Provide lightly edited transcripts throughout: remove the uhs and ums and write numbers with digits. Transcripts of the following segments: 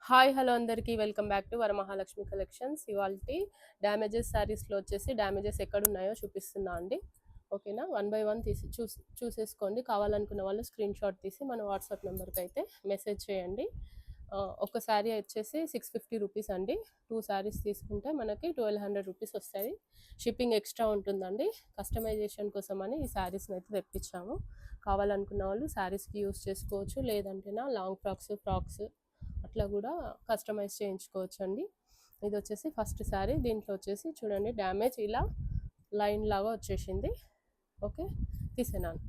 Hi hello అందరికీ welcome back to Varamahalakshmi collections. ఇవాల్టి damages శారీస్లో వచ్చేసి డ్యామేజెస్ ఎక్కడున్నాయో చూపిస్తున్నా అండి. ఓకేనా, వన్ బై వన్ తీసి చూసేసుకోండి. కావాలనుకున్న వాళ్ళు స్క్రీన్ షాట్ తీసి మన వాట్సాప్ నెంబర్కి అయితే మెసేజ్ చేయండి. ఒక శారీ వచ్చేసి 650 రూపీస్ అండి. 2 శారీస్ తీసుకుంటే మనకి 1200 రూపీస్ వస్తుంది. షిప్పింగ్ ఎక్స్ట్రా ఉంటుందండి. కస్టమైజేషన్ కోసం అని ఈ శారీస్ని అయితే తెప్పించాము. కావాలనుకున్న వాళ్ళు శారీస్కి యూస్ చేసుకోవచ్చు, లేదంటేనా లాంగ్ ఫ్రాక్స్ అట్లా కూడా కస్టమైజ్ చేయించుకోవచ్చు అండి. ఇది వచ్చేసి ఫస్ట్ శారీ. దీంట్లో వచ్చేసి చూడండి డ్యామేజ్ ఇలా లైన్ లాగా వచ్చేసింది. ఓకే, తీసేనాను.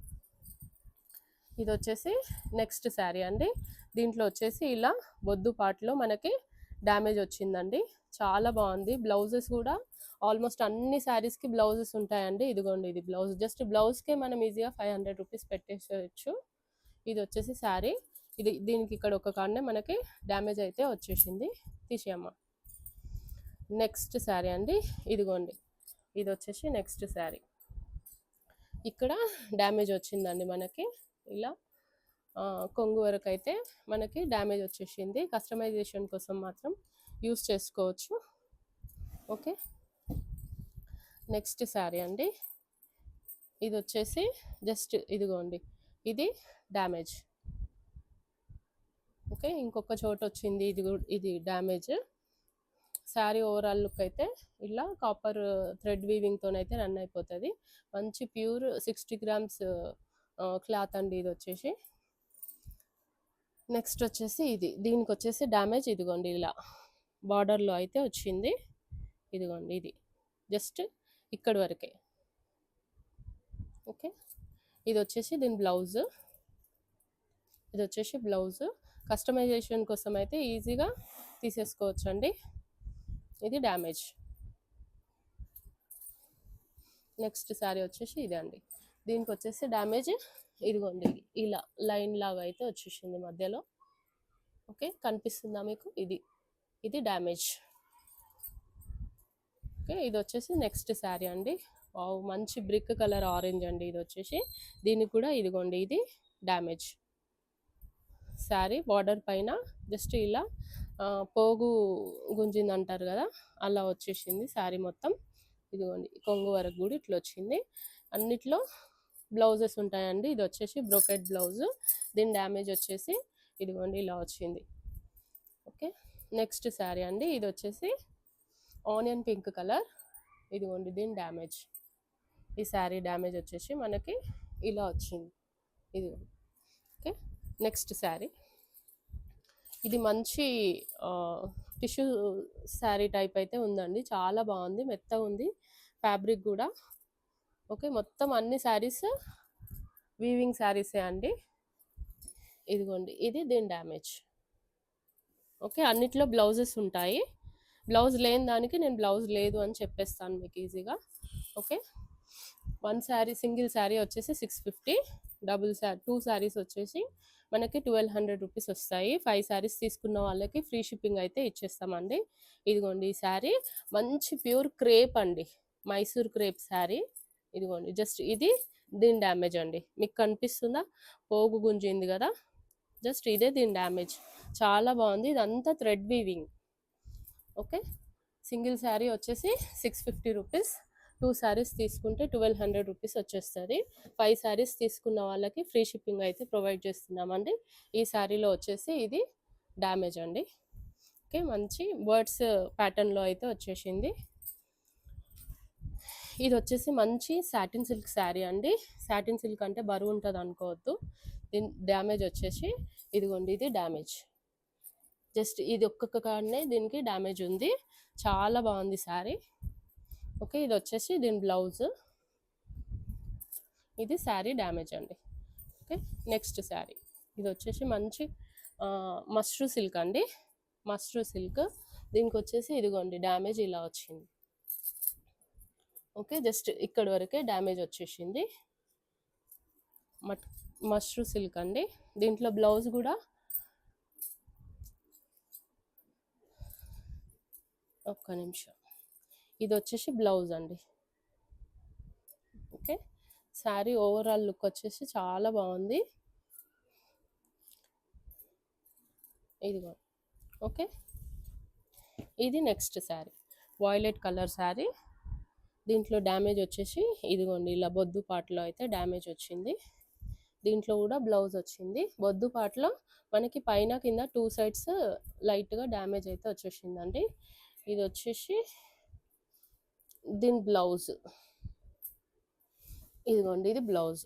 ఇది వచ్చేసి నెక్స్ట్ శారీ అండి. దీంట్లో వచ్చేసి ఇలా బొద్దు పాటలో మనకి డ్యామేజ్ వచ్చిందండి. చాలా బాగుంది. బ్లౌజెస్ కూడా ఆల్మోస్ట్ అన్ని శారీస్కి బ్లౌజెస్ ఉంటాయండి. ఇదిగోండి, ఇది బ్లౌజ్. జస్ట్ బ్లౌజ్కే మనం ఈజీగా 500 రూపీస్ పెట్టేసేయచ్చు. ఇది వచ్చేసి శారీ. దీనికి ఇక్కడ ఒక కాడనే మనకి డ్యామేజ్ అయితే వచ్చేసింది. తీసేయమ్మా. నెక్స్ట్ శారీ అండి. ఇదిగోండి, ఇది వచ్చేసి నెక్స్ట్ శారీ. ఇక్కడ డ్యామేజ్ వచ్చిందండి మనకి ఇలా కొంగు వరకు అయితే మనకి డ్యామేజ్ వచ్చేసింది. కస్టమైజేషన్ కోసం మాత్రం యూస్ చేసుకోవచ్చు. ఓకే, నెక్స్ట్ శారీ అండి. ఇది వచ్చేసి జస్ట్ ఇదిగోండి, ఇది డ్యామేజ్. ఓకే, ఇంకొక చోట వచ్చింది. ఇది డ్యామేజ్. శారీ ఓవరాల్ లుక్ అయితే ఇలా కాపర్ థ్రెడ్ వీవింగ్తోనైతే రన్ అయిపోతుంది. మంచి ప్యూర్ 60 గ్రామ్స్ క్లాత్ అండి ఇది వచ్చేసి. నెక్స్ట్ వచ్చేసి దీనికి వచ్చేసి డ్యామేజ్ ఇదిగోండి ఇలా బార్డర్లో అయితే వచ్చింది. ఇదిగోండి, ఇది జస్ట్ ఇక్కడి వరకే. ఓకే, ఇది వచ్చేసి దీని బ్లౌజ్. ఇది వచ్చేసి బ్లౌజ్. కస్టమైజేషన్ కోసం అయితే ఈజీగా తీసేసుకోవచ్చు అండి. ఇది డ్యామేజ్. నెక్స్ట్ శారీ వచ్చేసి ఇది అండి. దీనికి వచ్చేసి డ్యామేజ్ ఇదిగోండి ఇలా లైన్ లాగా అయితే వచ్చేసింది మధ్యలో. ఓకే, కనిపిస్తుందా మీకు? ఇది డ్యామేజ్. ఓకే, ఇది వచ్చేసి నెక్స్ట్ శారీ అండి. మంచి బ్రిక్ కలర్ ఆరెంజ్ అండి ఇది వచ్చేసి. దీనికి కూడా ఇదిగోండి, ఇది డ్యామేజ్. శారీ బార్డర్ పైన జస్ట్ ఇలా పోగు గుంజింది అంటారు కదా, అలా వచ్చేసింది శారీ మొత్తం. ఇదిగోండి, కొంగు వరకు కూడా ఇట్లా వచ్చింది. అన్నిట్లో బ్లౌజెస్ ఉంటాయండి. ఇది వచ్చేసి బ్రోకెట్ బ్లౌజ్. దీని డ్యామేజ్ వచ్చేసి ఇదిగోండి ఇలా వచ్చింది. ఓకే, నెక్స్ట్ శారీ అండి. ఇది వచ్చేసి ఆనియన్ పింక్ కలర్. ఇదిగోండి దీని డ్యామేజ్. ఈ శారీ డ్యామేజ్ వచ్చేసి మనకి ఇలా వచ్చింది. ఇదిగోండి. Okay, next sari. ఇది మంచి టిష్యూ శారీ టైప్ అయితే ఉందండి. చాలా బాగుంది, మెత్తగా ఉంది ఫ్యాబ్రిక్ కూడా. ఓకే, మొత్తం అన్ని శారీస్ వీవింగ్ శారీసే అండి. ఇదిగోండి, ఇది దీని డ్యామేజ్. ఓకే, అన్నిట్లో బ్లౌజెస్ ఉంటాయి. బ్లౌజ్ లేని దానికి నేను బ్లౌజ్ లేదు అని చెప్పేస్తాను మీకు ఈజీగా. Okay, one sari single sari వచ్చేసి 650. టూ శారీస్ వచ్చేసి మనకి 1200 రూపీస్ వస్తాయి. 5 శారీస్ తీసుకున్న వాళ్ళకి ఫ్రీ షిప్పింగ్ అయితే ఇచ్చేస్తామండి. ఇదిగోండి, ఈ శారీ మంచి ప్యూర్ క్రేప్ అండి, మైసూర్ క్రేప్ శారీ. ఇదిగోండి, జస్ట్ ఇది దీని డ్యామేజ్ అండి. మీకు కనిపిస్తుందా? పోగు గుంజింది కదా, జస్ట్ ఇదే దీని డ్యామేజ్. చాలా బాగుంది. ఇదంతా thread weaving. Okay, single sari వచ్చేసి 650 రూపీస్. 2 శారీస్ తీసుకుంటే 1200 రూపీస్ వచ్చేస్తుంది. 5 శారీస్ తీసుకున్న వాళ్ళకి ఫ్రీ షిప్పింగ్ అయితే ప్రొవైడ్ చేస్తున్నామండి. ఈ శారీలో వచ్చేసి ఇది డ్యామేజ్ అండి. ఓకే, మంచి బర్డ్స్ ప్యాటర్న్లో అయితే వచ్చేసింది. ఇది వచ్చేసి మంచి సాటిన్ సిల్క్ శారీ అండి. సాటిన్ సిల్క్ అంటే బరువు ఉంటుంది అనుకోవద్దు. దీని డ్యామేజ్ వచ్చేసి ఇదిగోండి, ఇది డ్యామేజ్. జస్ట్ ఇది ఒక్కొక్క కాడనే దీనికి డ్యామేజ్ ఉంది. చాలా బాగుంది శారీ. ఓకే, ఇది వచ్చేసి దీని బ్లౌజ్. ఇది శారీ డ్యామేజ్ అండి. Okay, next sari. ఇది వచ్చేసి మంచి మస్ట్రూ సిల్క్ అండి. మస్ట్రూ సిల్క్. దీనికి వచ్చేసి ఇదిగోండి డ్యామేజ్ ఇలా వచ్చింది. ఓకే, జస్ట్ ఇక్కడ వరకే డ్యామేజ్ వచ్చేసింది. మస్ట్రూ సిల్క్ అండి. దీంట్లో బ్లౌజ్ కూడా ఒక్క నిమిషం. ఇది వచ్చేసి బ్లౌజ్ అండి. ఓకే, శారీ ఓవరాల్ లుక్ వచ్చేసి చాలా బాగుంది. ఇదిగో ఓకే. ఇది next sari, violet colour sari. దీంట్లో డ్యామేజ్ వచ్చేసి ఇదిగోండి ఇలా బొద్దు పాటలో అయితే డ్యామేజ్ వచ్చింది. దీంట్లో కూడా బ్లౌజ్ వచ్చింది. బొద్దు పాటలో మనకి పైన కింద టూ సైడ్స్ లైట్గా డ్యామేజ్ అయితే వచ్చేసిందండి. ఇది వచ్చేసి దీని బ్లౌజ్, ఇదిగోండి ఇది బ్లౌజ్.